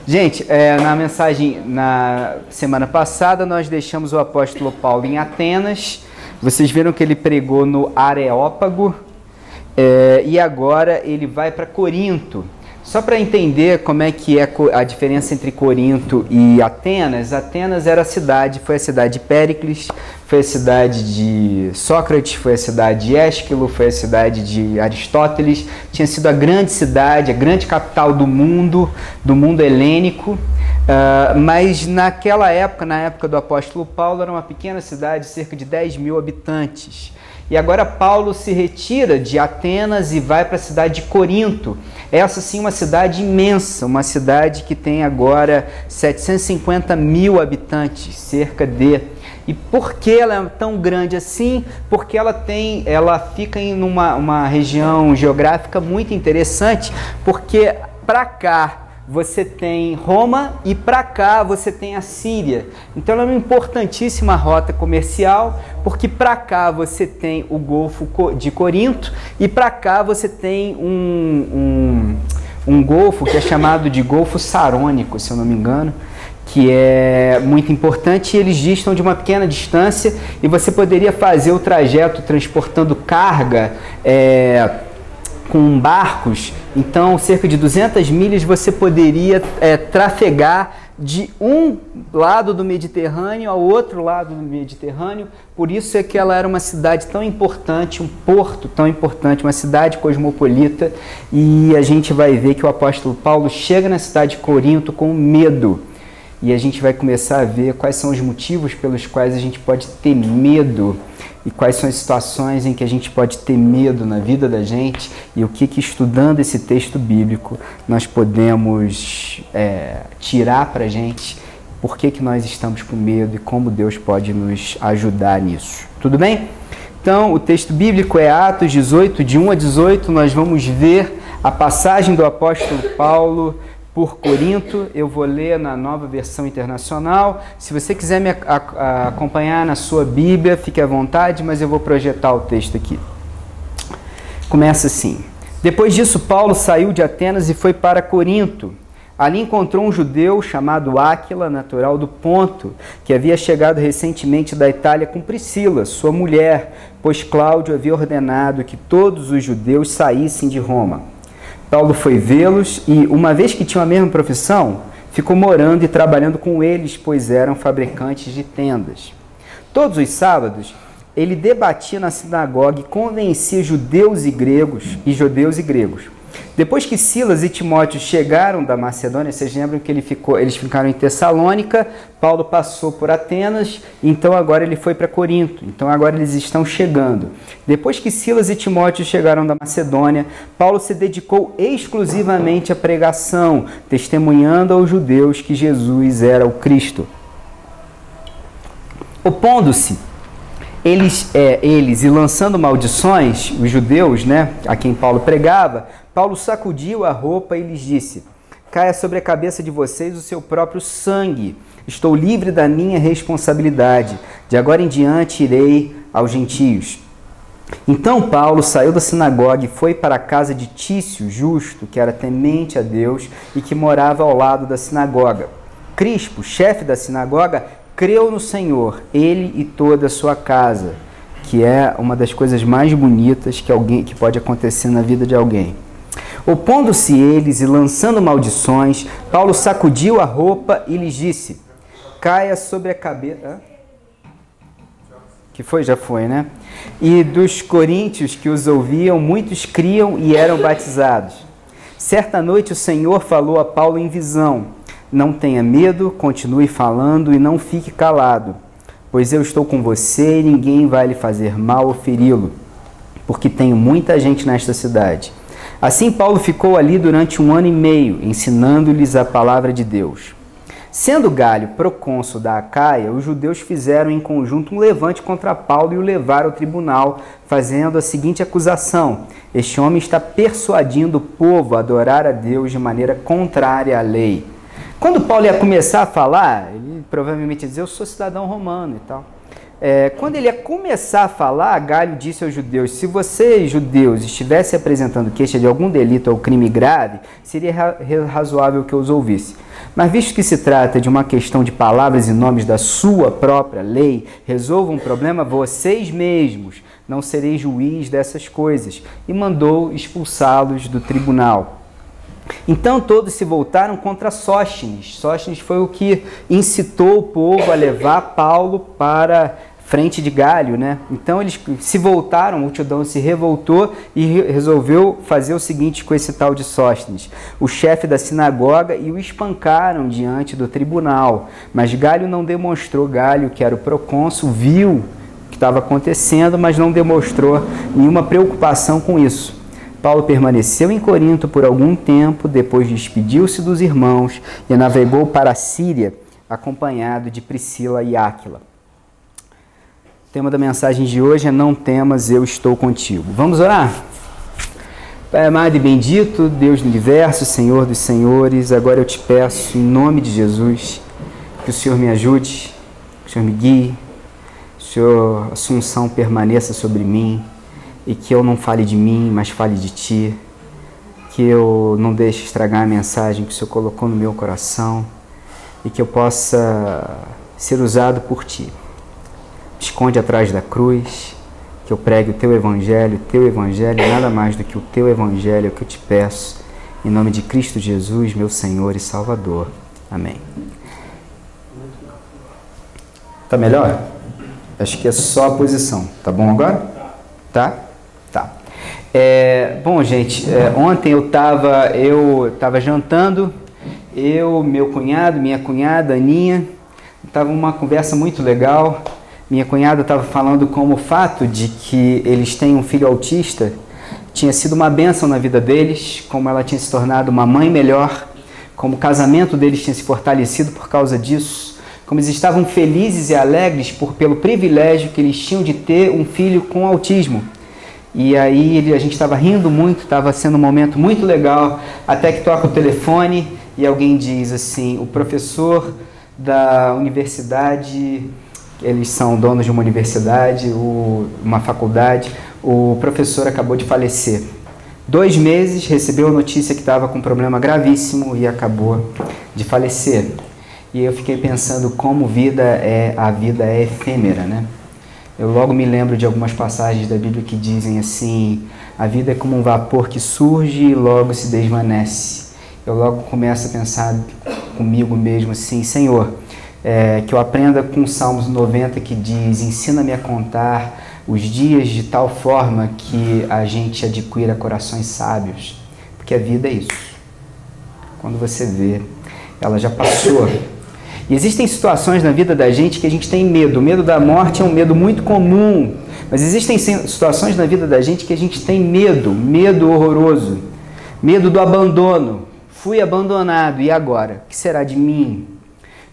Gente, na mensagem na semana passada nós deixamos o apóstolo Paulo em Atenas. Vocês viram que ele pregou no Areópago e agora ele vai para Corinto. Só para entender como é que é a diferença entre Corinto e Atenas, Atenas era foi a cidade de Péricles, foi a cidade de Sócrates, foi a cidade de Ésquilo, foi a cidade de Aristóteles, tinha sido a grande cidade, a grande capital do mundo helênico, mas naquela época, na época do apóstolo Paulo, era uma pequena cidade, cerca de 10 mil habitantes. E agora Paulo se retira de Atenas e vai para a cidade de Corinto. Essa sim, uma cidade imensa, uma cidade que tem agora 750 mil habitantes, cerca de. E por que ela é tão grande assim? Porque ela fica em uma região geográfica muito interessante, porque para cá você tem Roma e para cá você tem a Síria. Então ela é uma importantíssima rota comercial, porque para cá você tem o Golfo de Corinto e para cá você tem um golfo que é chamado de Golfo Sarônico, se eu não me engano, que é muito importante, e eles distam de uma pequena distância e você poderia fazer o trajeto transportando carga com barcos. Então, cerca de 200 milhas você poderia trafegar de um lado do Mediterrâneo ao outro lado do Mediterrâneo. Por isso é que ela era uma cidade tão importante, um porto tão importante, uma cidade cosmopolita. E a gente vai ver que o apóstolo Paulo chega na cidade de Corinto com medo. E a gente vai começar a ver quais são os motivos pelos quais a gente pode ter medo e quais são as situações em que a gente pode ter medo na vida da gente e o que estudando esse texto bíblico nós podemos tirar para a gente, por que nós estamos com medo e como Deus pode nos ajudar nisso. Tudo bem? Então, o texto bíblico é Atos 18, de 1 a 18, nós vamos ver a passagem do apóstolo Paulo por Corinto. Eu vou ler na Nova Versão Internacional. Se você quiser me acompanhar na sua Bíblia, fique à vontade, mas eu vou projetar o texto aqui. Começa assim: Depois disso, Paulo saiu de Atenas e foi para Corinto. Ali encontrou um judeu chamado Áquila, natural do Ponto, que havia chegado recentemente da Itália com Priscila, sua mulher, pois Cláudio havia ordenado que todos os judeus saíssem de Roma. Paulo foi vê-los e, uma vez que tinham a mesma profissão, ficou morando e trabalhando com eles, pois eram fabricantes de tendas. Todos os sábados, ele debatia na sinagoga e convencia judeus e gregos. Depois que Silas e Timóteo chegaram da Macedônia, vocês lembram que eles ficaram em Tessalônica, Paulo passou por Atenas, então agora ele foi para Corinto. Então agora eles estão chegando. Depois que Silas e Timóteo chegaram da Macedônia, Paulo se dedicou exclusivamente à pregação, testemunhando aos judeus que Jesus era o Cristo. Opondo-se eles e lançando maldições, os judeus, a quem Paulo pregava, Paulo sacudiu a roupa e lhes disse: Caia sobre a cabeça de vocês o seu próprio sangue. Estou livre da minha responsabilidade. De agora em diante irei aos gentios. Então Paulo saiu da sinagoga e foi para a casa de Tício, justo, que era temente a Deus e que morava ao lado da sinagoga. Crispo, chefe da sinagoga, creu no Senhor, ele e toda a sua casa, que é uma das coisas mais bonitas que pode acontecer na vida de alguém. Opondo-se eles e lançando maldições, Paulo sacudiu a roupa e lhes disse: Caia sobre a cabeça... Que foi? Já foi, né? E dos coríntios que os ouviam, muitos criam e eram batizados. Certa noite o Senhor falou a Paulo em visão: Não tenha medo, continue falando e não fique calado, pois eu estou com você e ninguém vai lhe fazer mal ou feri-lo, porque tenho muita gente nesta cidade. Assim Paulo ficou ali durante 1 ano e meio, ensinando-lhes a palavra de Deus. Sendo Galho procônsul da Acaia, os judeus fizeram em conjunto um levante contra Paulo e o levaram ao tribunal, fazendo a seguinte acusação: Este homem está persuadindo o povo a adorar a Deus de maneira contrária à lei. Quando Paulo ia começar a falar, ele provavelmente ia dizer: Eu sou cidadão romano e tal. Quando ele ia começar a falar, Galho disse aos judeus: se vocês, judeus, estivessem apresentando queixa de algum delito ou crime grave, seria razoável que eu os ouvisse. Mas visto que se trata de uma questão de palavras e nomes da sua própria lei, resolvam um problema vocês mesmos, não serei juiz dessas coisas. E mandou expulsá-los do tribunal. Então todos se voltaram contra Sóstenes. Sóstenes foi o que incitou o povo a levar Paulo para frente de Galho, né? Então eles se voltaram, a multidão se revoltou e resolveu fazer o seguinte com esse tal de Sóstenes: o chefe da sinagoga, e o espancaram diante do tribunal. Mas Galho não demonstrou, Galho, que era o procônsul, viu o que estava acontecendo, mas não demonstrou nenhuma preocupação com isso. Paulo permaneceu em Corinto por algum tempo, depois despediu-se dos irmãos e navegou para a Síria, acompanhado de Priscila e Áquila. O tema da mensagem de hoje é: não temas, eu estou contigo. Vamos orar? Pai amado e bendito, Deus do universo, Senhor dos senhores, agora eu te peço, em nome de Jesus, que o Senhor me ajude, que o Senhor me guie, que a sua unção permaneça sobre mim, e que eu não fale de mim, mas fale de Ti, que eu não deixe estragar a mensagem que o Senhor colocou no meu coração e que eu possa ser usado por Ti. Me esconde atrás da cruz, que eu pregue o Teu Evangelho, nada mais do que o Teu Evangelho, é o que eu te peço, em nome de Cristo Jesus, meu Senhor e Salvador. Amém. Tá melhor? Acho que é só a posição. Tá bom agora? Tá? Tá. Bom, gente, ontem eu estava jantando, meu cunhado, minha cunhada, Aninha, estava uma conversa muito legal. Minha cunhada estava falando como o fato de que eles têm um filho autista tinha sido uma bênção na vida deles, como ela tinha se tornado uma mãe melhor, como o casamento deles tinha se fortalecido por causa disso, como eles estavam felizes e alegres pelo privilégio que eles tinham de ter um filho com autismo. E aí a gente estava rindo muito, estava sendo um momento muito legal, até que toca o telefone e alguém diz assim: o professor da universidade, eles são donos de uma universidade, uma faculdade, o professor acabou de falecer. 2 meses, recebeu a notícia que estava com um problema gravíssimo e acabou de falecer. E eu fiquei pensando como a vida é efêmera, né? Eu logo me lembro de algumas passagens da Bíblia que dizem assim: a vida é como um vapor que surge e logo se desvanece. Eu logo começo a pensar comigo mesmo assim: Senhor, que eu aprenda com o Salmos 90 que diz: ensina-me a contar os dias de tal forma que a gente adquira corações sábios. Porque a vida é isso. Quando você vê, ela já passou. E existem situações na vida da gente que a gente tem medo. O medo da morte é um medo muito comum. Mas existem situações na vida da gente que a gente tem medo horroroso. Medo do abandono. Fui abandonado, e agora? O que será de mim?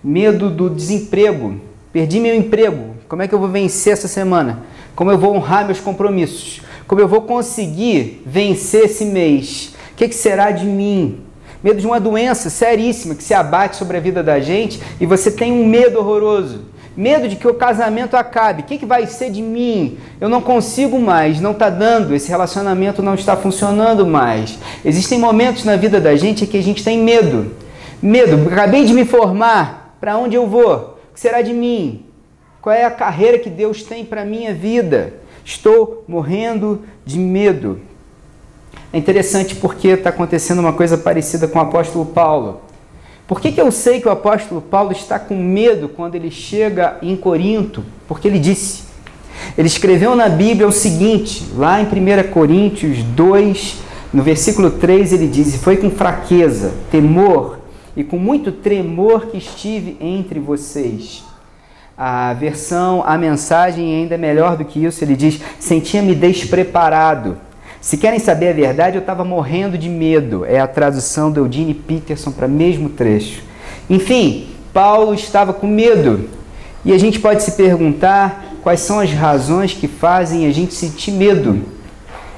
Medo do desemprego. Perdi meu emprego. Como é que eu vou vencer essa semana? Como eu vou honrar meus compromissos? Como eu vou conseguir vencer esse mês? O que será de mim? Medo de uma doença seríssima que se abate sobre a vida da gente e você tem um medo horroroso. Medo de que o casamento acabe. O que vai ser de mim? Eu não consigo mais, não está dando, esse relacionamento não está funcionando mais. Existem momentos na vida da gente que a gente tem medo. Medo, acabei de me formar, para onde eu vou? O que será de mim? Qual é a carreira que Deus tem para a minha vida? Estou morrendo de medo. É interessante porque está acontecendo uma coisa parecida com o apóstolo Paulo. Por que eu sei que o apóstolo Paulo está com medo quando ele chega em Corinto? Porque ele disse, ele escreveu na Bíblia o seguinte, lá em 1 Coríntios 2, no versículo 3, ele diz: foi com fraqueza, temor e com muito tremor que estive entre vocês. A mensagem ainda é melhor do que isso, ele diz: sentia-me despreparado. Se querem saber a verdade, eu estava morrendo de medo. É a tradução do Eugene Peterson para o mesmo trecho. Enfim, Paulo estava com medo. E a gente pode se perguntar quais são as razões que fazem a gente sentir medo.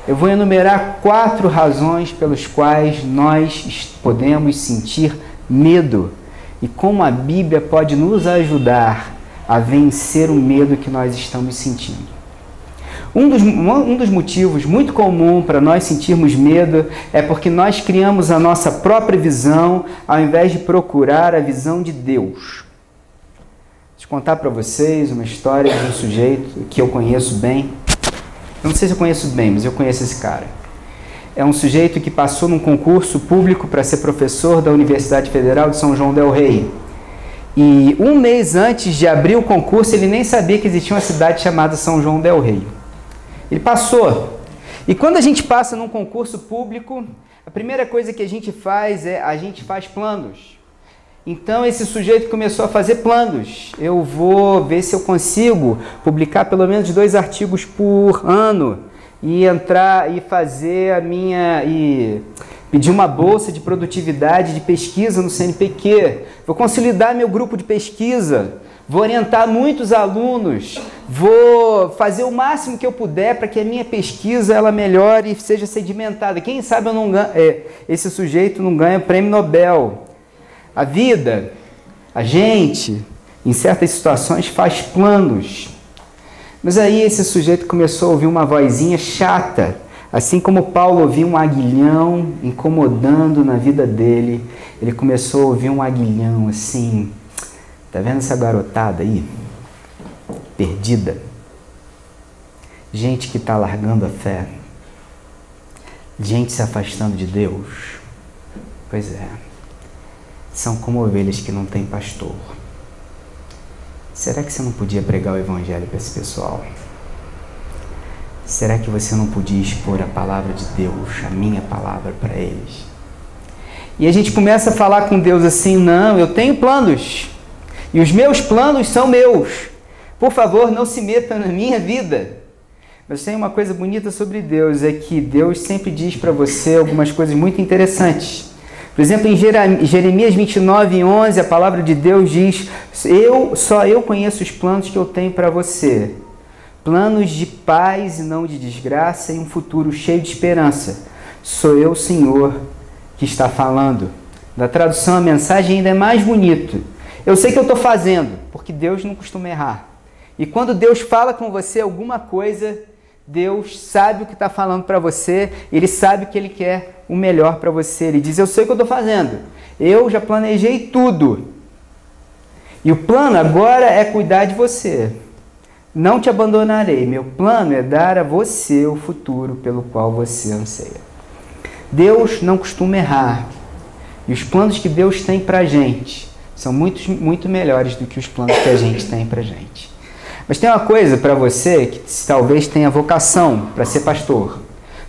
Eu vou enumerar 4 razões pelas quais nós podemos sentir medo. E como a Bíblia pode nos ajudar a vencer o medo que nós estamos sentindo. Um dos motivos muito comum para nós sentirmos medo é porque nós criamos a nossa própria visão ao invés de procurar a visão de Deus. Deixa eu contar para vocês uma história de um sujeito que eu conheço bem. Eu não sei se eu conheço bem, mas eu conheço esse cara. É um sujeito que passou num concurso público para ser professor da Universidade Federal de São João del Rei. E um mês antes de abrir o concurso, ele nem sabia que existia uma cidade chamada São João del Rei. Ele passou. E quando a gente passa num concurso público, a primeira coisa que a gente faz planos. Então esse sujeito começou a fazer planos. Eu vou ver se eu consigo publicar pelo menos 2 artigos por ano e entrar e fazer e pedir uma bolsa de produtividade de pesquisa no CNPq. Vou consolidar meu grupo de pesquisa. Vou orientar muitos alunos, vou fazer o máximo que eu puder para que a minha pesquisa ela melhore e seja sedimentada. Quem sabe esse sujeito não ganha o prêmio Nobel. A vida, a gente, em certas situações, faz planos. Mas aí esse sujeito começou a ouvir uma vozinha chata, assim como Paulo ouvia um aguilhão incomodando na vida dele, ele começou a ouvir um aguilhão assim. Tá vendo essa garotada aí? Perdida. Gente que está largando a fé. Gente se afastando de Deus. Pois é. São como ovelhas que não têm pastor. Será que você não podia pregar o evangelho para esse pessoal? Será que você não podia expor a palavra de Deus, a minha palavra para eles? E a gente começa a falar com Deus assim, não, eu tenho planos. E os meus planos são meus. Por favor, não se meta na minha vida. Mas tem uma coisa bonita sobre Deus, é que Deus sempre diz para você algumas coisas muito interessantes. Por exemplo, em Jeremias 29:11, a palavra de Deus diz, só eu conheço os planos que eu tenho para você. Planos de paz e não de desgraça e um futuro cheio de esperança. Sou eu, Senhor, que está falando. Na tradução, a mensagem ainda é mais bonita. Eu sei que eu estou fazendo, porque Deus não costuma errar. E quando Deus fala com você alguma coisa, Deus sabe o que está falando para você, Ele sabe que Ele quer o melhor para você. Ele diz, eu sei o que eu estou fazendo, eu já planejei tudo. E o plano agora é cuidar de você. Não te abandonarei, meu plano é dar a você o futuro pelo qual você anseia. Deus não costuma errar. E os planos que Deus tem para a gente são muito melhores do que os planos que a gente tem pra gente. Mas tem uma coisa para você que talvez tenha vocação para ser pastor.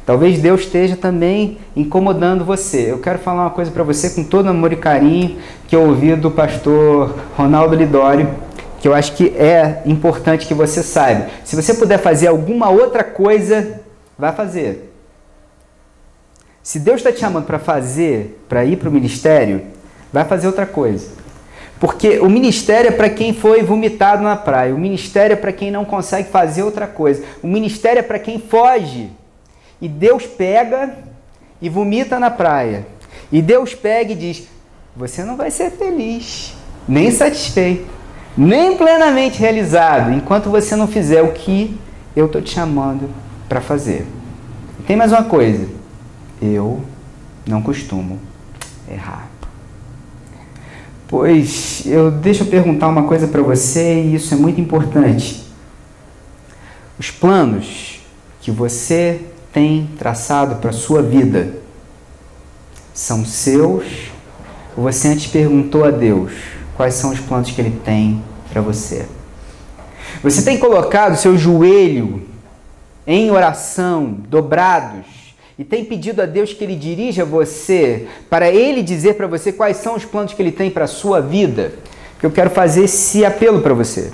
Talvez Deus esteja também incomodando você. Eu quero falar uma coisa para você com todo amor e carinho que eu ouvi do pastor Ronaldo Lidório, que eu acho que é importante que você saiba. Se você puder fazer alguma outra coisa, vai fazer. Se Deus está te chamando para ir para o ministério, vai fazer outra coisa. Porque o ministério é para quem foi vomitado na praia. O ministério é para quem não consegue fazer outra coisa. O ministério é para quem foge. E Deus pega e vomita na praia. E Deus pega e diz, você não vai ser feliz, nem satisfeito, nem plenamente realizado, enquanto você não fizer o que eu estou te chamando para fazer. E tem mais uma coisa. Eu não costumo errar. Pois, deixa eu perguntar uma coisa para você, e isso é muito importante. Os planos que você tem traçado para a sua vida são seus? Ou você antes perguntou a Deus quais são os planos que Ele tem para você? Você tem colocado seu joelho em oração, dobrados, e tem pedido a Deus que Ele dirija você, para Ele dizer para você quais são os planos que Ele tem para a sua vida? Que eu quero fazer esse apelo para você.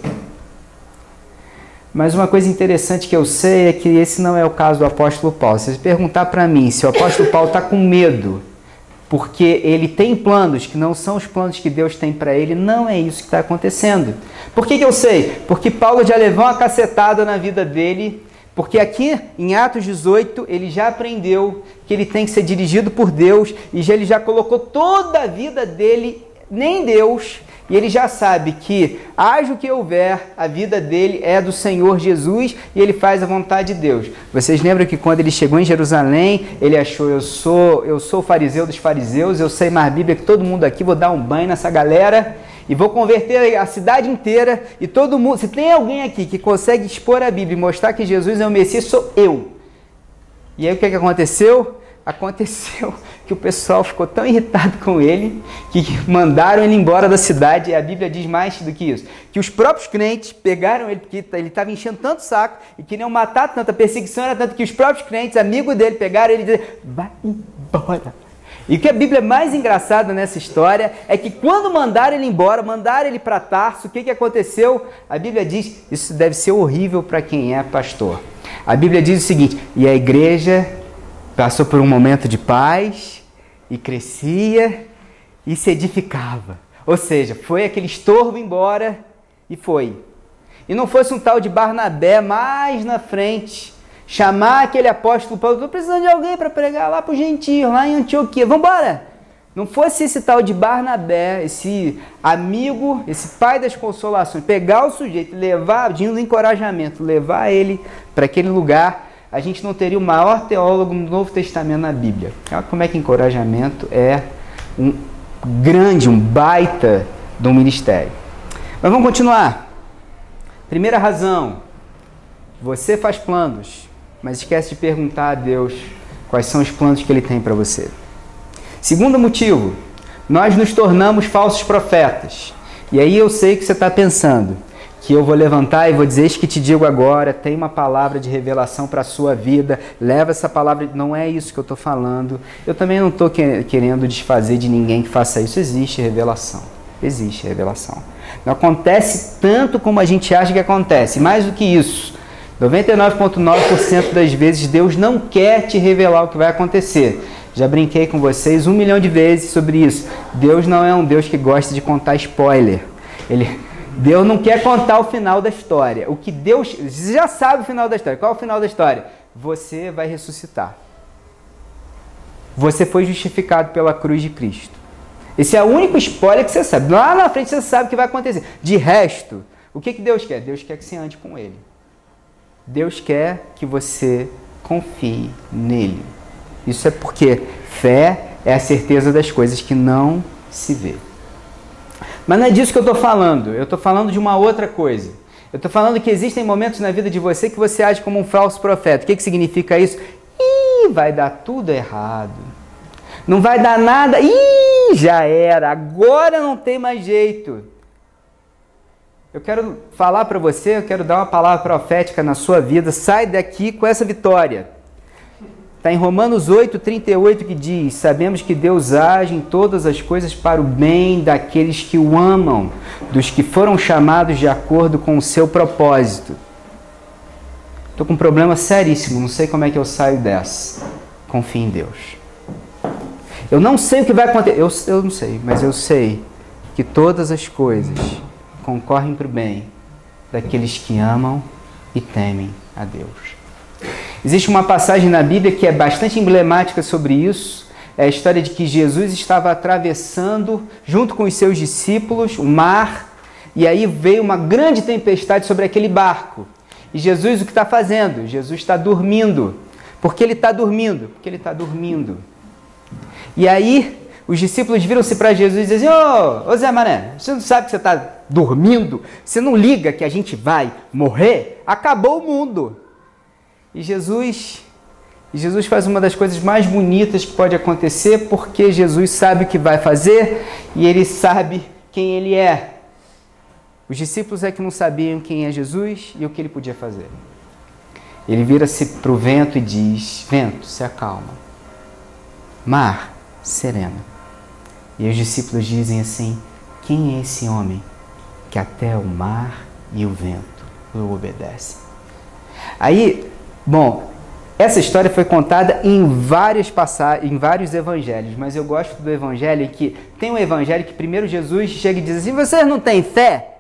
Mas uma coisa interessante que eu sei é que esse não é o caso do apóstolo Paulo. Se você perguntar para mim se o apóstolo Paulo está com medo porque ele tem planos que não são os planos que Deus tem para ele, não é isso que está acontecendo. Por que eu sei? Porque Paulo já levou uma cacetada na vida dele. Porque aqui em Atos 18 ele já aprendeu que ele tem que ser dirigido por Deus e ele já colocou toda a vida dele em Deus e ele já sabe que, haja o que houver, a vida dele é do Senhor Jesus e ele faz a vontade de Deus. Vocês lembram que quando ele chegou em Jerusalém, ele achou, eu sou o fariseu dos fariseus, eu sei mais Bíblia que todo mundo aqui, vou dar um banho nessa galera e vou converter a cidade inteira e todo mundo. Se tem alguém aqui que consegue expor a Bíblia e mostrar que Jesus é o Messias, sou eu. E aí o que aconteceu? Aconteceu que o pessoal ficou tão irritado com ele que mandaram ele embora da cidade. E a Bíblia diz mais do que isso, que os próprios crentes pegaram ele, porque ele estava enchendo tanto o saco e queriam matar tanto, a perseguição era tanto que os próprios crentes, amigos dele, pegaram ele e disseram, vai embora. E o que a Bíblia é mais engraçada nessa história é que quando mandaram ele embora, mandaram ele para Tarso, o que aconteceu? A Bíblia diz, isso deve ser horrível para quem é pastor. A Bíblia diz o seguinte, e a igreja passou por um momento de paz e crescia e se edificava. Ou seja, foi aquele estorvo embora e foi. E não fosse um tal de Barnabé mais na frente chamar aquele apóstolo Paulo, estou precisando de alguém para pregar lá para o gentio, lá em Antioquia, vamos embora. Não fosse esse tal de Barnabé, esse amigo, esse pai das consolações, pegar o sujeito, levar, de um encorajamento, levar ele para aquele lugar, a gente não teria o maior teólogo no Novo Testamento na Bíblia. Olha como é que encorajamento é um baita de um ministério. Mas vamos continuar. Primeira razão, você faz planos, mas esquece de perguntar a Deus quais são os planos que Ele tem para você. Segundo motivo, nós nos tornamos falsos profetas. E aí eu sei que você está pensando que eu vou levantar e vou dizer, eis que te digo agora, tem uma palavra de revelação para a sua vida, leva essa palavra, não é isso que eu estou falando. Eu também não estou querendo desfazer de ninguém que faça isso, existe revelação, Não acontece tanto como a gente acha que acontece, mais do que isso, 99,9% das vezes Deus não quer te revelar o que vai acontecer. Já brinquei com vocês 1 milhão de vezes sobre isso. Deus não é um Deus que gosta de contar spoiler. Deus não quer contar o final da história. O que Deus já sabe o final da história. Qual é o final da história? Você vai ressuscitar. Você foi justificado pela cruz de Cristo. Esse é o único spoiler que você sabe. Lá na frente você sabe o que vai acontecer. De resto, o que Deus quer? Deus quer que você ande com Ele. Deus quer que você confie nele. Isso é porque fé é a certeza das coisas que não se vê. Mas não é disso que eu estou falando. Eu estou falando de uma outra coisa. Eu estou falando que existem momentos na vida de você que você age como um falso profeta. O que significa isso? Ih, vai dar tudo errado. Não vai dar nada. Ih, já era. Agora não tem mais jeito. Eu quero falar para você, eu quero dar uma palavra profética na sua vida. Sai daqui com essa vitória. Está em Romanos 8,38 que diz, sabemos que Deus age em todas as coisas para o bem daqueles que o amam, dos que foram chamados de acordo com o seu propósito. Estou com um problema seríssimo, não sei como é que eu saio dessa. Confie em Deus. Eu não sei o que vai acontecer, eu não sei, mas eu sei que todas as coisas concorrem para o bem daqueles que amam e temem a Deus. Existe uma passagem na Bíblia que é bastante emblemática sobre isso. É a história de que Jesus estava atravessando, junto com os seus discípulos, o mar, e aí veio uma grande tempestade sobre aquele barco. E Jesus o que está fazendo? Jesus está dormindo. Por que ele está dormindo? Porque ele está dormindo. E aí os discípulos viram-se para Jesus e dizem, ô Zé Mané, você não sabe que você está dormindo? Você não liga que a gente vai morrer? Acabou o mundo. E Jesus faz uma das coisas mais bonitas que pode acontecer, porque Jesus sabe o que vai fazer e ele sabe quem ele é. Os discípulos é que não sabiam quem é Jesus e o que ele podia fazer. Ele vira-se para o vento e diz, vento, se acalma. Mar, serena. E os discípulos dizem assim, quem é esse homem que até o mar e o vento o obedecem? Aí, bom, essa história foi contada em vários evangelhos, mas eu gosto do evangelho que tem um evangelho que primeiro Jesus chega e diz assim, vocês não têm fé?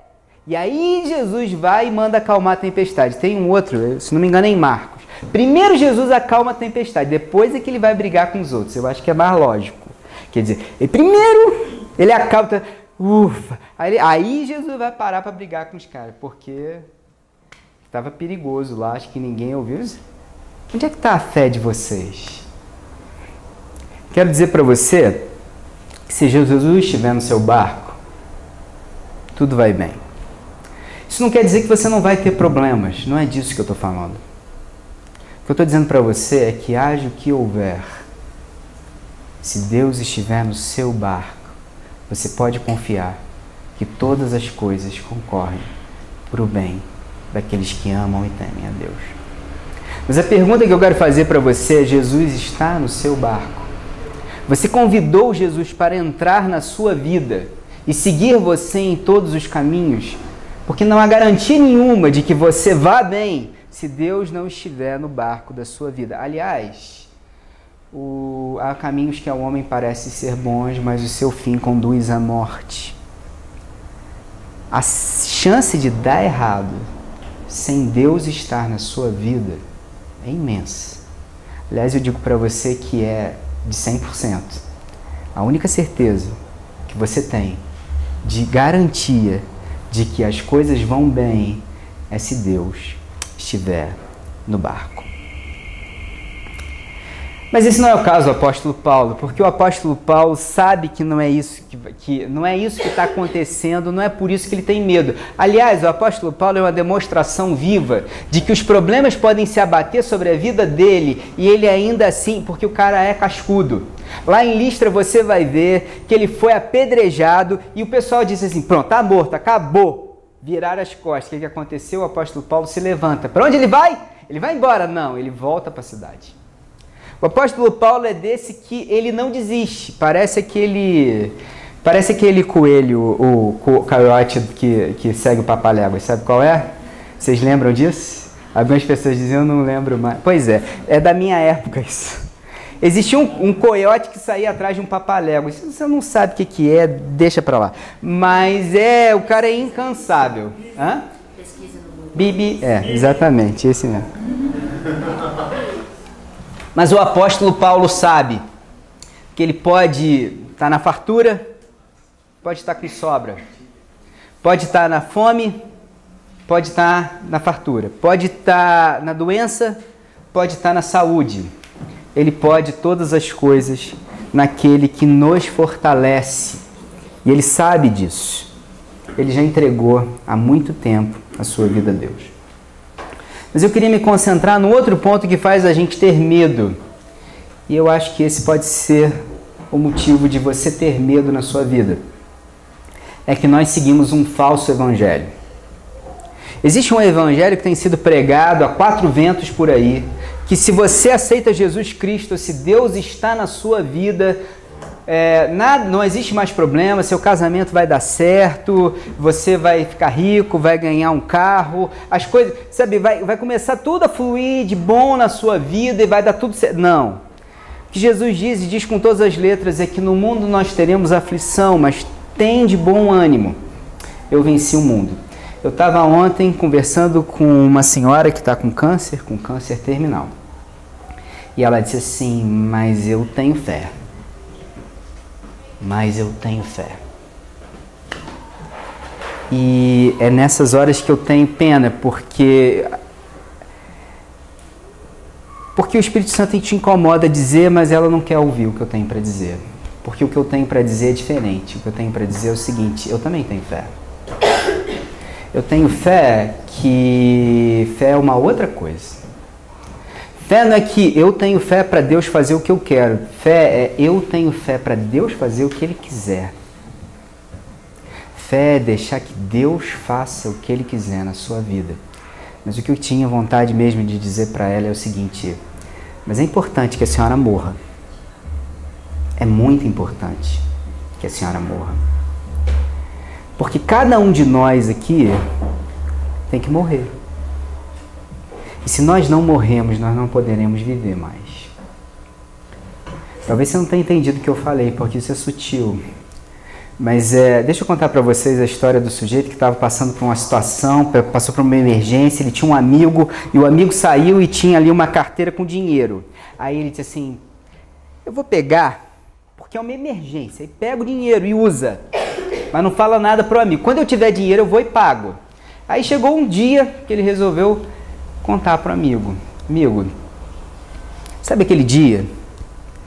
E aí Jesus vai e manda acalmar a tempestade. Tem um outro, se não me engano é em Marcos. Primeiro Jesus acalma a tempestade, depois é que ele vai brigar com os outros. Eu acho que é mais lógico. Quer dizer, primeiro ele acalma, Ufa! Aí Jesus vai parar para brigar com os caras, porque estava perigoso lá, acho que ninguém ouviu. Onde é que está a fé de vocês? Quero dizer para você que se Jesus estiver no seu barco, tudo vai bem. Isso não quer dizer que você não vai ter problemas, não é disso que eu estou falando. O que eu estou dizendo para você é que haja o que houver, se Deus estiver no seu barco, você pode confiar que todas as coisas concorrem para o bem daqueles que amam e temem a Deus. Mas a pergunta que eu quero fazer para você é: Jesus está no seu barco? Você convidou Jesus para entrar na sua vida e seguir você em todos os caminhos? Porque não há garantia nenhuma de que você vá bem se Deus não estiver no barco da sua vida. Aliás, há caminhos que ao homem parecem ser bons, mas o seu fim conduz à morte. A chance de dar errado sem Deus estar na sua vida é imensa. Aliás, eu digo para você que é de 100%. A única certeza que você tem de garantia de que as coisas vão bem é se Deus estiver no barco. Mas esse não é o caso do apóstolo Paulo, porque o apóstolo Paulo sabe que não é isso que está acontecendo, não é por isso que ele tem medo. Aliás, o apóstolo Paulo é uma demonstração viva de que os problemas podem se abater sobre a vida dele e ele ainda assim, porque o cara é cascudo. Lá em Listra você vai ver que ele foi apedrejado e o pessoal disse assim: pronto, tá morto, acabou. Viraram as costas. O que aconteceu? O apóstolo Paulo se levanta. Para onde ele vai? Ele vai embora? Não, ele volta para a cidade. O apóstolo Paulo é desse que ele não desiste. Parece aquele coelho, o coiote que segue o papaléguas. Sabe qual é? Vocês lembram disso? Algumas pessoas diziam, eu não lembro mais. Pois é da minha época isso. Existia um coiote que saía atrás de um papaléguas. Se você não sabe o que é, deixa pra lá. Mas o cara é incansável. Hã? Pesquisa no Google. Bibi, exatamente, esse mesmo. Mas o apóstolo Paulo sabe que ele pode estar na fartura, pode estar com sobra, pode estar na fome, pode estar na fartura, pode estar na doença, pode estar na saúde. Ele pode todas as coisas naquele que nos fortalece. E ele sabe disso. Ele já entregou há muito tempo a sua vida a Deus. Mas eu queria me concentrar no outro ponto que faz a gente ter medo. E eu acho que esse pode ser o motivo de você ter medo na sua vida. É que nós seguimos um falso evangelho. Existe um evangelho que tem sido pregado a 4 ventos por aí, que se você aceita Jesus Cristo, se Deus está na sua vida, não existe mais problema, seu casamento vai dar certo, você vai ficar rico, vai ganhar um carro, as coisas, sabe, vai começar tudo a fluir de bom na sua vida e vai dar tudo certo. Não. O que Jesus diz, e diz com todas as letras, é que no mundo nós teremos aflição, mas tem de bom ânimo. Eu venci o mundo. Eu estava ontem conversando com uma senhora que está com câncer terminal. E ela disse assim, mas eu tenho fé. Mas eu tenho fé. E é nessas horas que eu tenho pena, porque o Espírito Santo te incomoda dizer, mas ela não quer ouvir o que eu tenho para dizer. Porque o que eu tenho para dizer é diferente. O que eu tenho para dizer é o seguinte, eu também tenho fé. Eu tenho fé que fé é uma outra coisa. Fé não é que eu tenho fé para Deus fazer o que eu quero. Fé é eu tenho fé para Deus fazer o que Ele quiser. Fé é deixar que Deus faça o que Ele quiser na sua vida. Mas o que eu tinha vontade mesmo de dizer para ela é o seguinte, mas é importante que a senhora morra. É muito importante que a senhora morra. Porque cada um de nós aqui tem que morrer. E se nós não morremos, nós não poderemos viver mais. Talvez você não tenha entendido o que eu falei, porque isso é sutil. Mas deixa eu contar para vocês a história do sujeito que estava passando por uma situação, passou por uma emergência, ele tinha um amigo, e o amigo saiu e tinha ali uma carteira com dinheiro. Aí ele disse assim, eu vou pegar, porque é uma emergência, e pega o dinheiro e usa. mas não fala nada pro amigo. Quando eu tiver dinheiro, eu vou e pago. Aí chegou um dia que ele resolveu contar pro amigo. Amigo, sabe aquele dia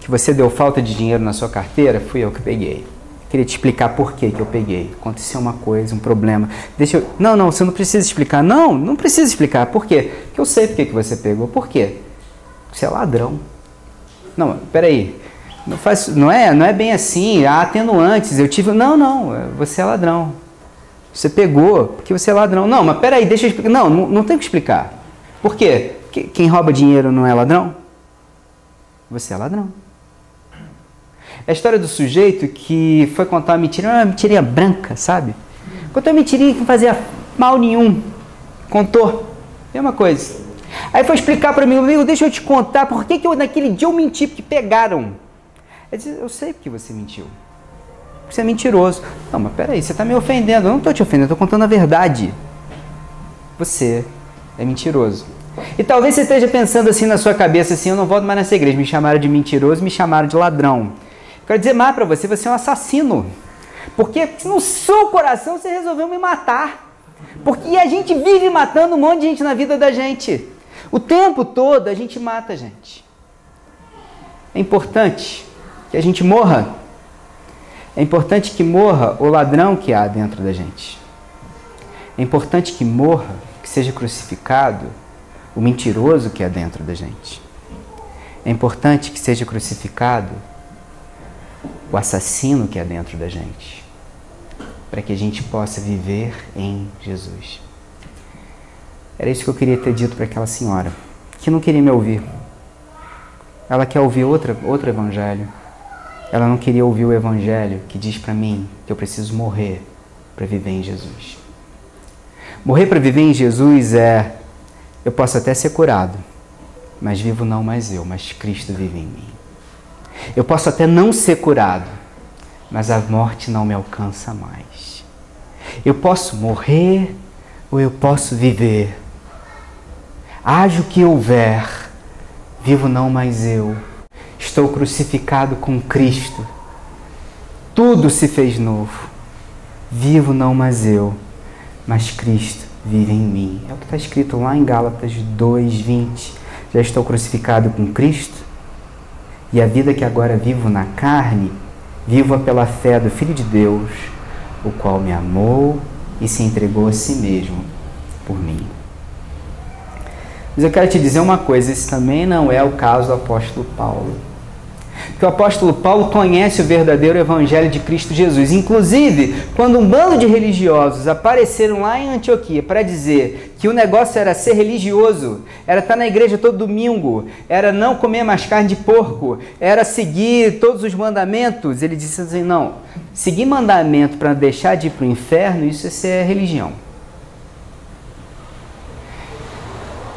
que você deu falta de dinheiro na sua carteira? Fui eu que peguei. Queria te explicar por que eu peguei. Aconteceu uma coisa, um problema. Deixa eu... Não, você não precisa explicar. Não precisa explicar. Por quê? Porque eu sei por que você pegou. Por quê? Você é ladrão. Não, peraí. Não é bem assim. Há atenuantes. Eu tive... Não. Você é ladrão. Você pegou porque você é ladrão. Não, mas peraí, deixa eu explicar. Não tem que explicar. Por quê? Quem rouba dinheiro não é ladrão? Você é ladrão. É a história do sujeito que foi contar uma mentirinha branca, sabe? Contou uma mentirinha que não fazia mal nenhum. Contou. Mesma coisa. Aí foi explicar para mim, amigo, deixa eu te contar por que naquele dia eu menti, porque pegaram. Eu sei porque você mentiu. Você é mentiroso. Não, mas peraí, você está me ofendendo. Eu não estou te ofendendo, eu estou contando a verdade. Você é mentiroso. E talvez você esteja pensando assim na sua cabeça, assim, eu não volto mais nessa igreja. Me chamaram de mentiroso, me chamaram de ladrão. Quero dizer mais para você, você é um assassino. Porque no seu coração você resolveu me matar. Porque a gente vive matando um monte de gente na vida da gente. O tempo todo a gente mata a gente. É importante que a gente morra. É importante que morra o ladrão que há dentro da gente. É importante que morra, que seja crucificado o mentiroso que há dentro da gente. É importante que seja crucificado o assassino que há dentro da gente, para que a gente possa viver em Jesus. Era isso que eu queria ter dito para aquela senhora, que não queria me ouvir. Ela quer ouvir outro evangelho. Ela não queria ouvir o evangelho que diz para mim que eu preciso morrer para viver em Jesus. Morrer para viver em Jesus eu posso até ser curado, mas vivo não mais eu, mas Cristo vive em mim. Eu posso até não ser curado, mas a morte não me alcança mais. Eu posso morrer ou eu posso viver. Haja o que houver, vivo não mais eu. Estou crucificado com Cristo. Tudo se fez novo. Vivo não mais eu, mas Cristo vive em mim. É o que está escrito lá em Gálatas 2:20. Já estou crucificado com Cristo. E a vida que agora vivo na carne, vivo-a pela fé do Filho de Deus, o qual me amou e se entregou a si mesmo por mim. Mas eu quero te dizer uma coisa, esse também não é o caso do apóstolo Paulo. Porque o apóstolo Paulo conhece o verdadeiro evangelho de Cristo Jesus. Inclusive, quando um bando de religiosos apareceram lá em Antioquia para dizer que o negócio era ser religioso, era estar na igreja todo domingo, era não comer mais carne de porco, era seguir todos os mandamentos, ele disse assim, não, seguir mandamento para deixar de ir para o inferno, isso é ser religião.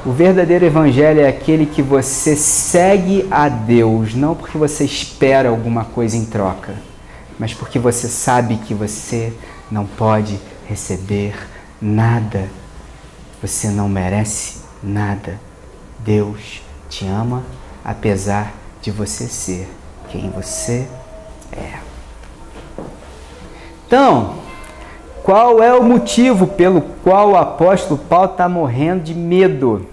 O verdadeiro evangelho é aquele que você segue a Deus, não porque você espera alguma coisa em troca, mas porque você sabe que você não pode receber nada. Você não merece nada. Deus te ama apesar de você ser quem você é. Então, qual é o motivo pelo qual o apóstolo Paulo está morrendo de medo?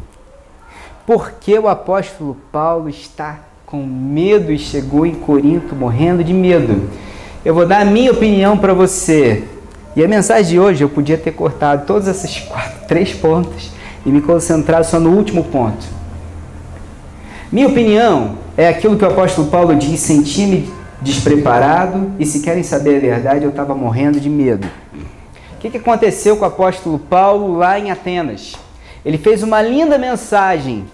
Por que o apóstolo Paulo está com medo e chegou em Corinto morrendo de medo? Eu vou dar a minha opinião para você. E a mensagem de hoje eu podia ter cortado todos esses 3 pontos e me concentrar só no último ponto. Minha opinião é aquilo que o apóstolo Paulo diz: senti-me despreparado e, se querem saber a verdade, eu estava morrendo de medo. O que aconteceu com o apóstolo Paulo lá em Atenas? Ele fez uma linda mensagem,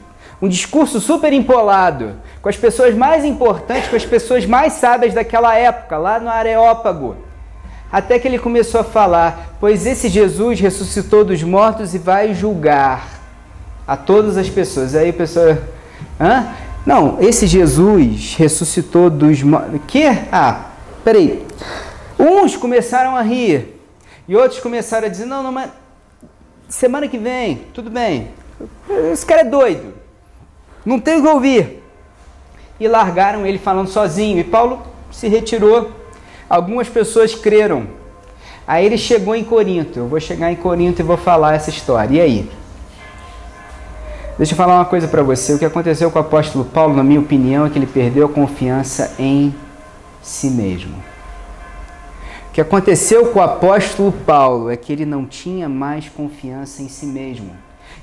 um discurso super empolado, com as pessoas mais importantes, com as pessoas mais sábias daquela época, lá no Areópago. Até que ele começou a falar, pois esse Jesus ressuscitou dos mortos e vai julgar a todas as pessoas. Aí a pessoa, não, esse Jesus ressuscitou dos mortos. Quê? Peraí. Uns começaram a rir e outros começaram a dizer, não, mas semana que vem, tudo bem. Esse cara é doido. Não tem o que ouvir. E largaram ele falando sozinho. E Paulo se retirou. Algumas pessoas creram. Aí ele chegou em Corinto. Eu vou chegar em Corinto e vou falar essa história. E aí? Deixa eu falar uma coisa para você. O que aconteceu com o apóstolo Paulo, na minha opinião, é que ele perdeu a confiança em si mesmo. O que aconteceu com o apóstolo Paulo é que ele não tinha mais confiança em si mesmo.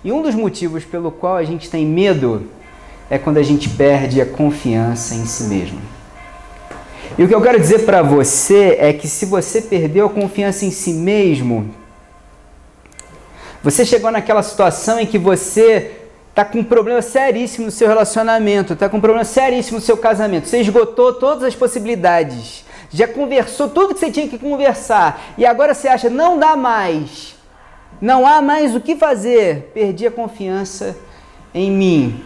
E um dos motivos pelo qual a gente tem medo é quando a gente perde a confiança em si mesmo. E o que eu quero dizer para você é que se você perdeu a confiança em si mesmo, você chegou naquela situação em que você está com um problema seríssimo no seu relacionamento, está com um problema seríssimo no seu casamento, você esgotou todas as possibilidades, já conversou tudo que você tinha que conversar, e agora você acha, não dá mais, não há mais o que fazer, perdi a confiança em mim,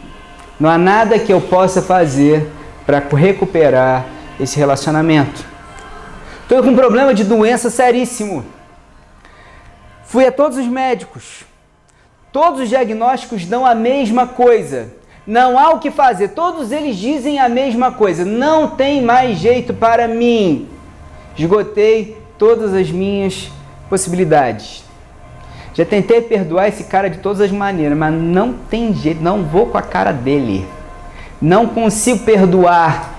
não há nada que eu possa fazer para recuperar esse relacionamento. Estou com um problema de doença seríssimo, fui a todos os médicos, todos os diagnósticos dão a mesma coisa. Não há o que fazer. Todos eles dizem a mesma coisa. Não tem mais jeito para mim. Esgotei todas as minhas possibilidades. Já tentei perdoar esse cara de todas as maneiras, mas não tem jeito. Não vou com a cara dele. Não consigo perdoar.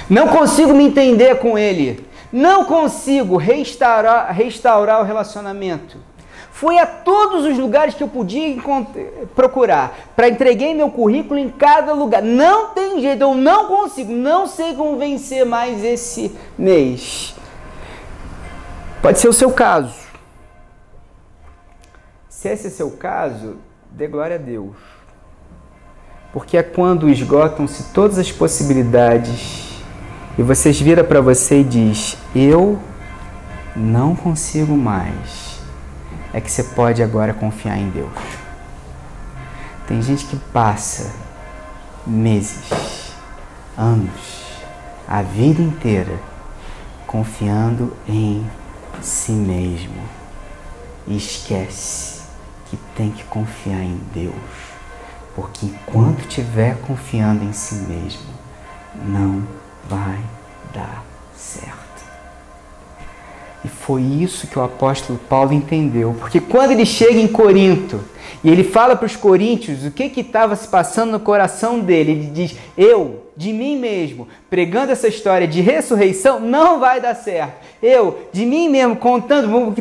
Não consigo me entender com ele. Não consigo restaurar o relacionamento. Fui a todos os lugares que eu podia procurar. Entreguei meu currículo em cada lugar. Não tem jeito, eu não consigo. Não sei como vencer mais esse mês. Pode ser o seu caso. Se esse é o seu caso, dê glória a Deus. Porque é quando esgotam-se todas as possibilidades e vocês viram para você e diz, eu não consigo mais. É que você pode agora confiar em Deus. Tem gente que passa meses, anos, a vida inteira confiando em si mesmo e esquece que tem que confiar em Deus, porque enquanto estiver confiando em si mesmo, não vai dar certo. E foi isso que o apóstolo Paulo entendeu. Porque quando ele chega em Corinto e ele fala para os coríntios o que estava se passando no coração dele, ele diz, eu, de mim mesmo, pregando essa história de ressurreição, não vai dar certo. Eu, de mim mesmo,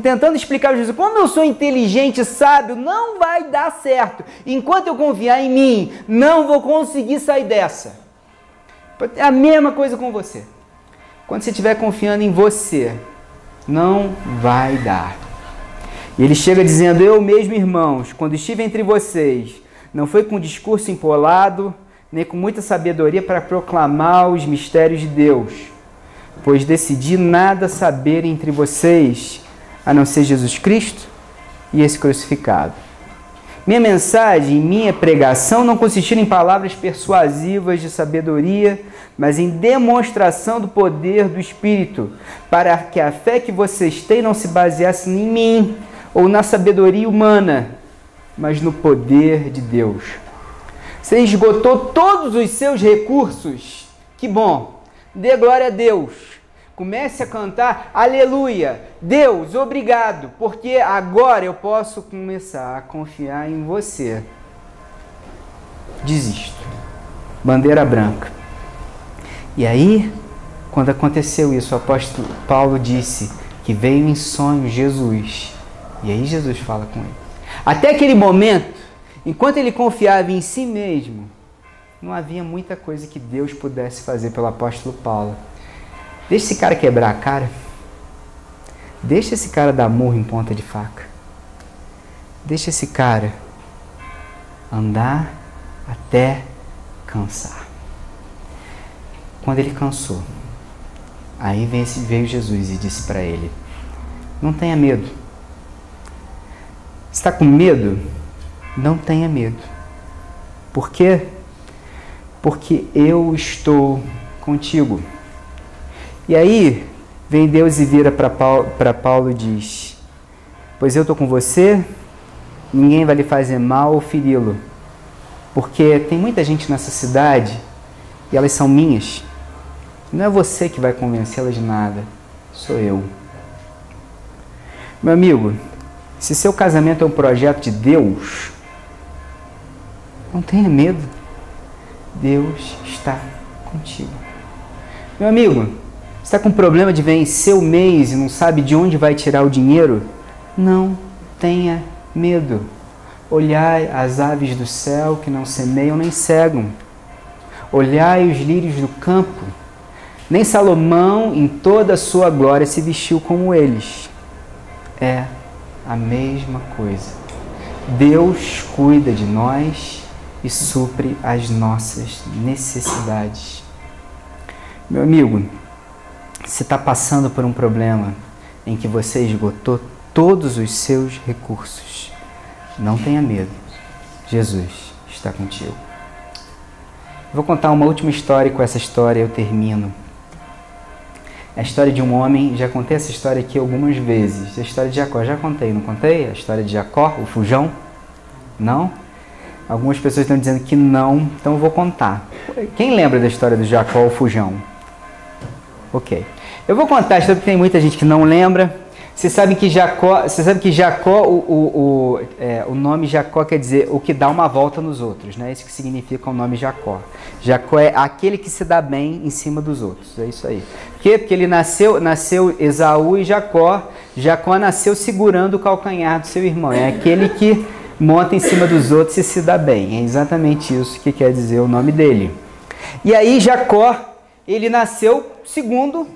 tentando explicar para Jesus, como eu sou inteligente, sábio, não vai dar certo. Enquanto eu confiar em mim, não vou conseguir sair dessa. É a mesma coisa com você. Quando você estiver confiando em você, não vai dar. E ele chega dizendo, eu mesmo, irmãos, quando estive entre vocês, não foi com discurso empolado, nem com muita sabedoria para proclamar os mistérios de Deus, pois decidi nada saber entre vocês, a não ser Jesus Cristo e esse crucificado. Minha mensagem e minha pregação não consistiram em palavras persuasivas de sabedoria, mas em demonstração do poder do Espírito, para que a fé que vocês têm não se baseasse em mim ou na sabedoria humana, mas no poder de Deus. Você esgotou todos os seus recursos? Que bom! Dê glória a Deus! Comece a cantar, aleluia, Deus, obrigado, porque agora eu posso começar a confiar em você. Desisto. Bandeira branca. E aí, quando aconteceu isso, o apóstolo Paulo disse que veio em sonho Jesus. E aí Jesus fala com ele. Até aquele momento, enquanto ele confiava em si mesmo, não havia muita coisa que Deus pudesse fazer pelo apóstolo Paulo. Deixa esse cara quebrar a cara. Deixa esse cara dar murro em ponta de faca. Deixa esse cara andar até cansar. Quando ele cansou, aí veio Jesus e disse para ele, não tenha medo. Está com medo? Não tenha medo. Por quê? Porque eu estou contigo. E aí, vem Deus e vira para Paulo e diz, pois eu estou com você, ninguém vai lhe fazer mal ou feri-lo, porque tem muita gente nessa cidade e elas são minhas. Não é você que vai convencê-las de nada, sou eu. Meu amigo, se seu casamento é um projeto de Deus, não tenha medo. Deus está contigo. Meu amigo, você está com problema de vencer o mês e não sabe de onde vai tirar o dinheiro? Não tenha medo. Olhai as aves do céu que não semeiam nem cegam. Olhai os lírios do campo. Nem Salomão, em toda a sua glória, se vestiu como eles. É a mesma coisa. Deus cuida de nós e supre as nossas necessidades. Meu amigo, você está passando por um problema em que você esgotou todos os seus recursos. Não tenha medo. Jesus está contigo. Vou contar uma última história e com essa história eu termino. É a história de um homem, já contei essa história aqui algumas vezes. A história de Jacó, já contei, não contei? A história de Jacó, o fujão? Não? Algumas pessoas estão dizendo que não, então eu vou contar. Quem lembra da história do Jacó, o fujão? Ok. Eu vou contar a história porque tem muita gente que não lembra. Você sabe que Jacó, o nome Jacó quer dizer o que dá uma volta nos outros, né? Isso que significa o nome Jacó. Jacó é aquele que se dá bem em cima dos outros, é isso aí. Por quê? Porque ele nasceu Esaú e Jacó. Jacó nasceu segurando o calcanhar do seu irmão. É aquele que monta em cima dos outros e se dá bem. É exatamente isso que quer dizer o nome dele. E aí Jacó, ele nasceu segundo,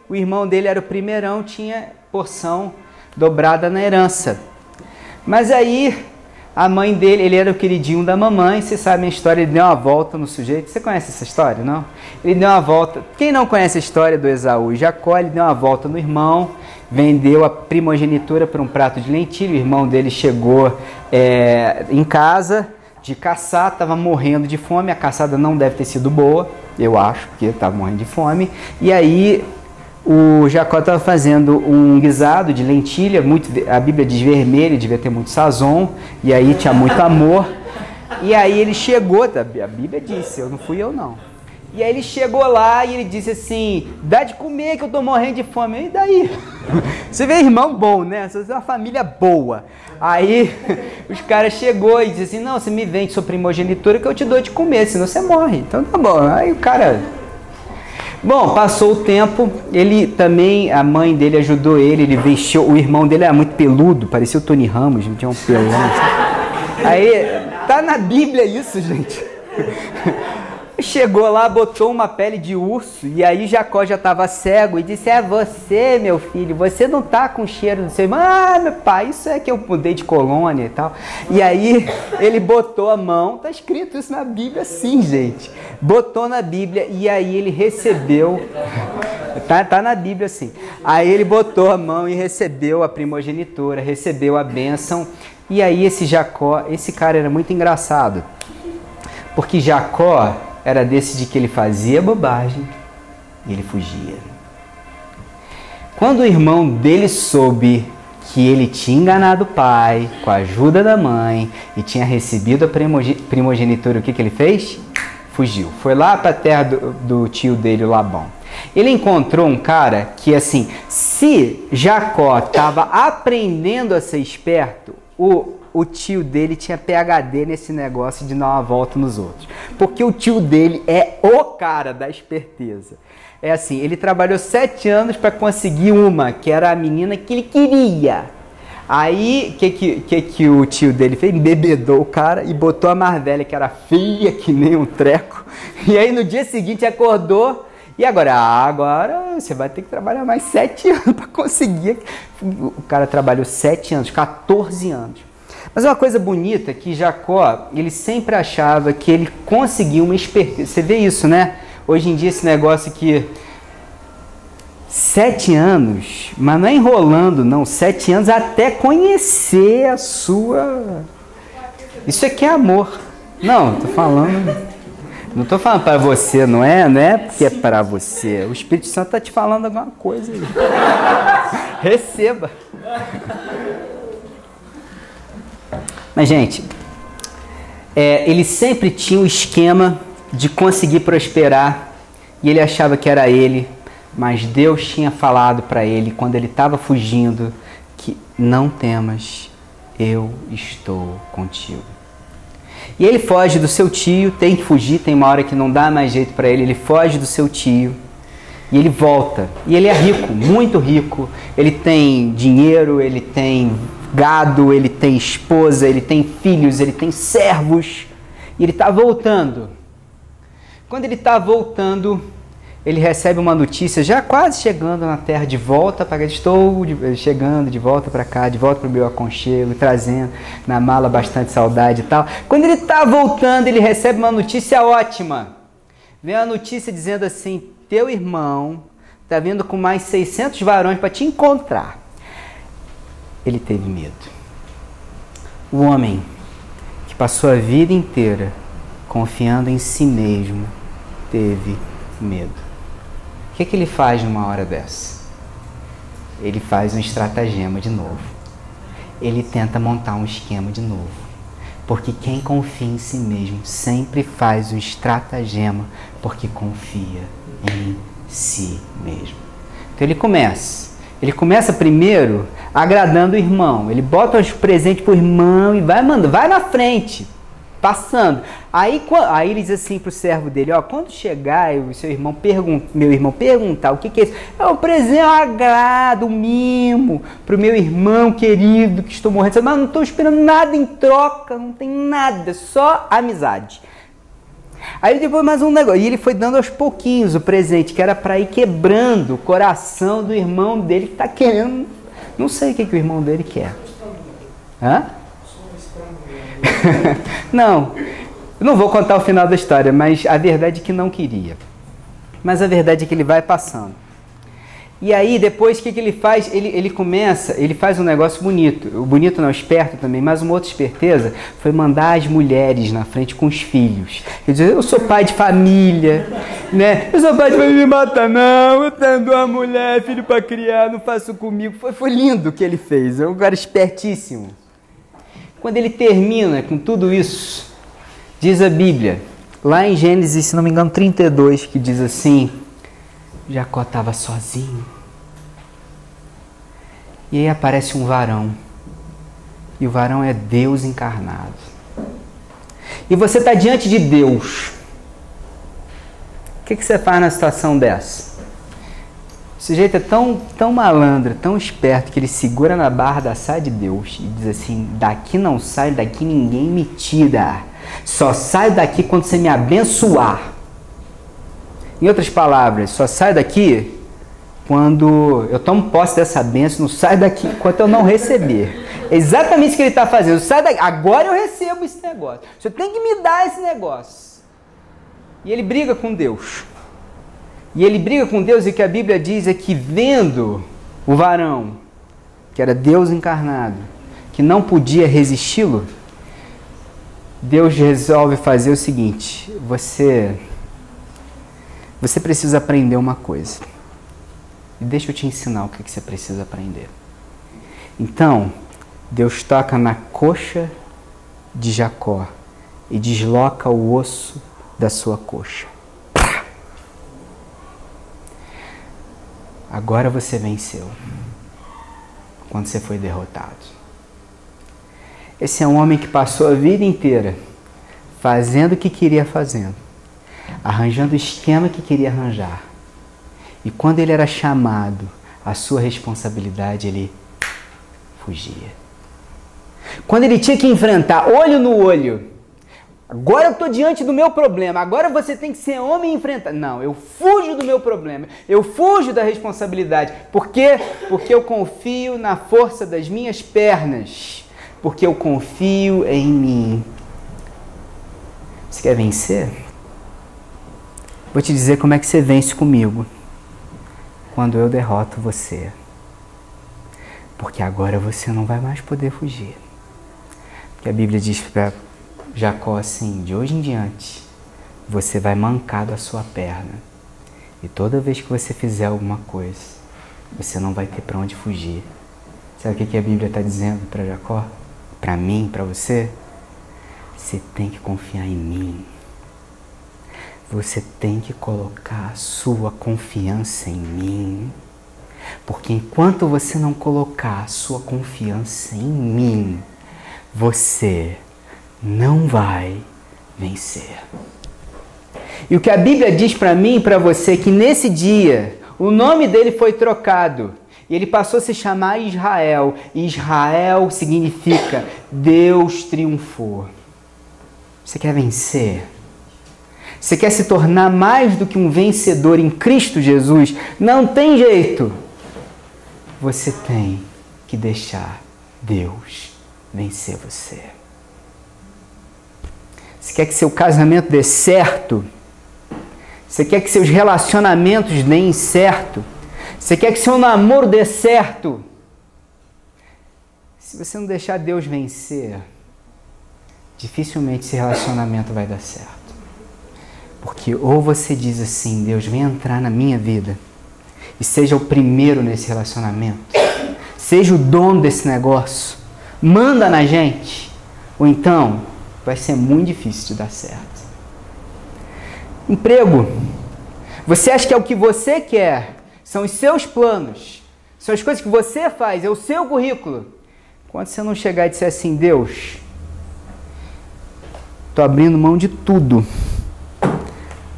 o irmão dele era o primeirão, tinha porção dobrada na herança. Mas aí a mãe dele, ele era o queridinho da mamãe, você sabe a história, ele deu uma volta no sujeito. Você conhece essa história, não? Ele deu uma volta. Quem não conhece a história do Esaú e Jacó, ele deu uma volta no irmão, vendeu a primogenitura por um prato de lentilha. O irmão dele chegou em casa de caçar, estava morrendo de fome. A caçada não deve ter sido boa, eu acho, porque estava morrendo de fome. E aí o Jacó estava fazendo um guisado de lentilha, a Bíblia diz vermelho, devia ter muito sazon, e aí tinha muito amor. E aí ele chegou, a Bíblia disse, não fui eu não. E aí ele chegou lá e ele disse assim, dá de comer que eu estou morrendo de fome. E daí? Você vê irmão bom, né? Você vê uma família boa. Aí os caras chegou e disse assim, não, você me vende sua primogenitura que eu te dou de comer, senão você morre. Então tá bom. Aí o cara... Bom, passou o tempo, ele também, a mãe dele ajudou ele vestiu, o irmão dele era muito peludo, parecia o Tony Ramos, tinha um pelão. Aí, tá na Bíblia isso, gente. Chegou lá, botou uma pele de urso, e aí Jacó já estava cego e disse, você, meu filho, você não tá com cheiro do seu irmão. Ah, meu pai, isso é que eu mudei de colônia e tal. E aí ele botou a mão, tá escrito isso na Bíblia sim, gente. Botou na Bíblia e aí ele recebeu, tá na Bíblia sim. Aí ele botou a mão e recebeu a primogenitura, recebeu a bênção. E aí esse Jacó, esse cara era muito engraçado, porque Jacó era desse de que ele fazia bobagem e ele fugia. Quando o irmão dele soube que ele tinha enganado o pai com a ajuda da mãe e tinha recebido a primogenitura, o que ele fez? Fugiu. Foi lá para a terra do tio dele, o Labão. Ele encontrou um cara que, assim, se Jacó estava aprendendo a ser esperto, o tio dele tinha PhD nesse negócio de dar uma volta nos outros. Porque o tio dele é o cara da esperteza. É assim, ele trabalhou 7 anos para conseguir uma, que era a menina que ele queria. Aí, o que o tio dele fez? Embebedou o cara e botou a mais velha, que era feia que nem um treco. E aí, no dia seguinte, acordou. E agora você vai ter que trabalhar mais 7 anos para conseguir. O cara trabalhou 7 anos, 14 anos. Mas uma coisa bonita é que Jacó, ele sempre achava que ele conseguiu uma esperteza. Você vê isso, né? Hoje em dia esse negócio que 7 anos, mas não é enrolando não, 7 anos até conhecer a sua... Isso aqui é amor. Não, tô falando... Não estou falando para você, não é porque é para você. O Espírito Santo está te falando alguma coisa aí. Receba. Mas, gente, ele sempre tinha o esquema de conseguir prosperar e ele achava que era ele, mas Deus tinha falado para ele, quando ele estava fugindo, que não temas, eu estou contigo. E ele foge do seu tio, tem que fugir, tem uma hora que não dá mais jeito para ele foge do seu tio e ele volta. E ele é rico, muito rico, ele tem dinheiro, ele tem gado, ele tem esposa, ele tem filhos, ele tem servos e ele está voltando. Quando ele está voltando, ele recebe uma notícia, já quase chegando na terra, de volta para cá, estou chegando de volta para cá, de volta para o meu aconchego, trazendo na mala bastante saudade e tal. Quando ele está voltando, ele recebe uma notícia ótima. Vem a notícia dizendo assim, teu irmão está vindo com mais 600 varões para te encontrar. Ele teve medo. O homem que passou a vida inteira confiando em si mesmo, teve medo. O que ele faz numa hora dessa? Ele faz um estratagema de novo. Ele tenta montar um esquema de novo. Porque quem confia em si mesmo sempre faz um estratagema porque confia em si mesmo. Então ele começa primeiro agradando o irmão. Ele bota os presentes pro irmão e vai mandando, vai na frente, passando. Aí ele diz assim pro servo dele, ó, quando chegar o seu irmão meu irmão perguntar o que é isso, é um presente, um agrado, um mimo pro meu irmão querido que estou morrendo, mas não estou esperando nada em troca, não tem nada, só amizade. Aí depois mais um negócio, e ele foi dando aos pouquinhos o presente, que era para ir quebrando o coração do irmão dele que está querendo, não sei o que o irmão dele quer. Hã? Não, eu não vou contar o final da história, mas a verdade é que não queria. Mas a verdade é que ele vai passando. E aí, depois, o que ele faz? Ele faz um negócio bonito. O bonito não, esperto também, mas uma outra esperteza foi mandar as mulheres na frente com os filhos. Ele diz, eu sou pai de família, né? Eu sou pai de família, me mata não, eu tenho uma mulher, filho para criar, não faço comigo. Foi lindo o que ele fez, é um cara espertíssimo. Quando ele termina com tudo isso, diz a Bíblia, lá em Gênesis, se não me engano, 32, que diz assim, Jacó estava sozinho. E aí aparece um varão. E o varão é Deus encarnado. E você está diante de Deus. O que você faz na situação dessa? O sujeito é tão malandro, tão esperto, que ele segura na barra da saia de Deus e diz assim, daqui não sai, daqui ninguém me tira. Só saio daqui quando você me abençoar. Em outras palavras, só saio daqui quando eu tomo posse dessa bênção, não saio daqui enquanto eu não receber. É exatamente isso que ele está fazendo. Sai daqui, agora eu recebo esse negócio. Você tem que me dar esse negócio. E ele briga com Deus. E ele briga com Deus, e o que a Bíblia diz é que vendo o varão, que era Deus encarnado, que não podia resisti-lo, Deus resolve fazer o seguinte, você precisa aprender uma coisa. E deixa eu te ensinar o que você precisa aprender. Então, Deus toca na coxa de Jacó e desloca o osso da sua coxa. Agora você venceu, quando você foi derrotado. Esse é um homem que passou a vida inteira fazendo o que queria fazer, arranjando o esquema que queria arranjar. E quando ele era chamado à sua responsabilidade, ele fugia. Quando ele tinha que enfrentar olho no olho, agora eu estou diante do meu problema, agora você tem que ser homem e enfrentar. Não, eu fujo do meu problema, eu fujo da responsabilidade. Por quê? Porque eu confio na força das minhas pernas, porque eu confio em mim. Você quer vencer? Vou te dizer como é que você vence comigo. Quando eu derroto você. Porque agora você não vai mais poder fugir. Porque a Bíblia diz para Jacó assim, de hoje em diante, você vai mancar da sua perna. E toda vez que você fizer alguma coisa, você não vai ter para onde fugir. Sabe o que a Bíblia está dizendo para Jacó? Para mim, para você? Você tem que confiar em mim. Você tem que colocar a sua confiança em mim. Porque enquanto você não colocar a sua confiança em mim, você não vai vencer. E o que a Bíblia diz para mim e para você é que nesse dia, o nome dele foi trocado. E ele passou a se chamar Israel. E Israel significa Deus triunfou. Você quer vencer? Você quer se tornar mais do que um vencedor em Cristo Jesus? Não tem jeito. Você tem que deixar Deus vencer você. Você quer que seu casamento dê certo? Você quer que seus relacionamentos deem certo? Você quer que seu namoro dê certo? Se você não deixar Deus vencer, dificilmente esse relacionamento vai dar certo. Porque ou você diz assim, Deus, vem entrar na minha vida e seja o primeiro nesse relacionamento, seja o dono desse negócio, manda na gente, ou então vai ser muito difícil de dar certo. Emprego. Você acha que é o que você quer, são os seus planos, são as coisas que você faz, é o seu currículo. Quando você não chegar e disser assim, Deus, estou abrindo mão de tudo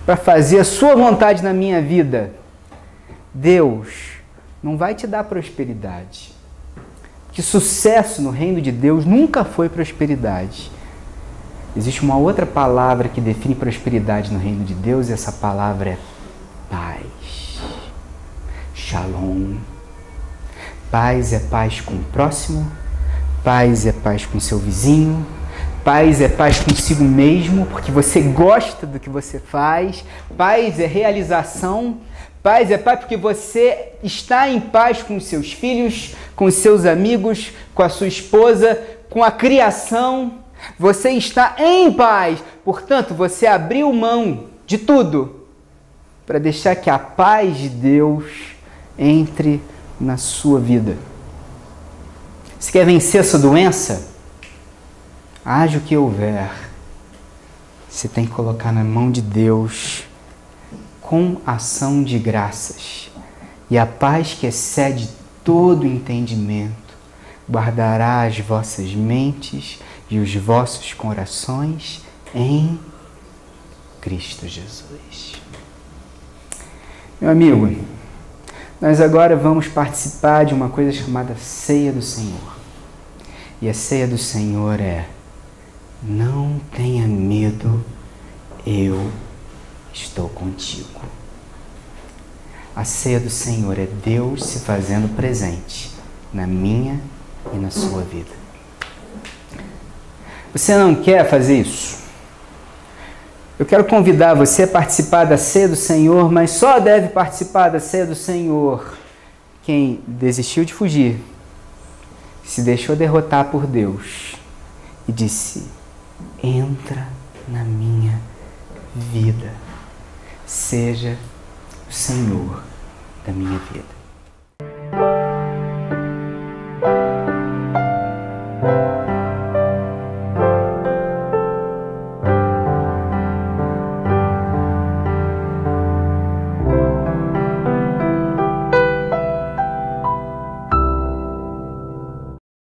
para fazer a sua vontade na minha vida, Deus não vai te dar prosperidade. Porque sucesso no reino de Deus nunca foi prosperidade. Existe uma outra palavra que define prosperidade no reino de Deus e essa palavra é paz. Shalom. Paz é paz com o próximo, paz é paz com seu vizinho, paz é paz consigo mesmo, porque você gosta do que você faz, paz é realização, paz é paz porque você está em paz com os seus filhos, com os seus amigos, com a sua esposa, com a criação. Você está em paz, portanto, você abriu mão de tudo para deixar que a paz de Deus entre na sua vida. Você quer vencer essa doença? Haja o que houver, você tem que colocar na mão de Deus com ação de graças. E a paz que excede todo entendimento guardará as vossas mentes e os vossos corações em Cristo Jesus. Meu amigo, nós agora vamos participar de uma coisa chamada Ceia do Senhor. E a Ceia do Senhor é: não tenha medo, eu estou contigo. A Ceia do Senhor é Deus se fazendo presente na minha e na sua vida. Você não quer fazer isso? Eu quero convidar você a participar da Ceia do Senhor, mas só deve participar da Ceia do Senhor quem desistiu de fugir, se deixou derrotar por Deus e disse: entra na minha vida, seja o Senhor da minha vida.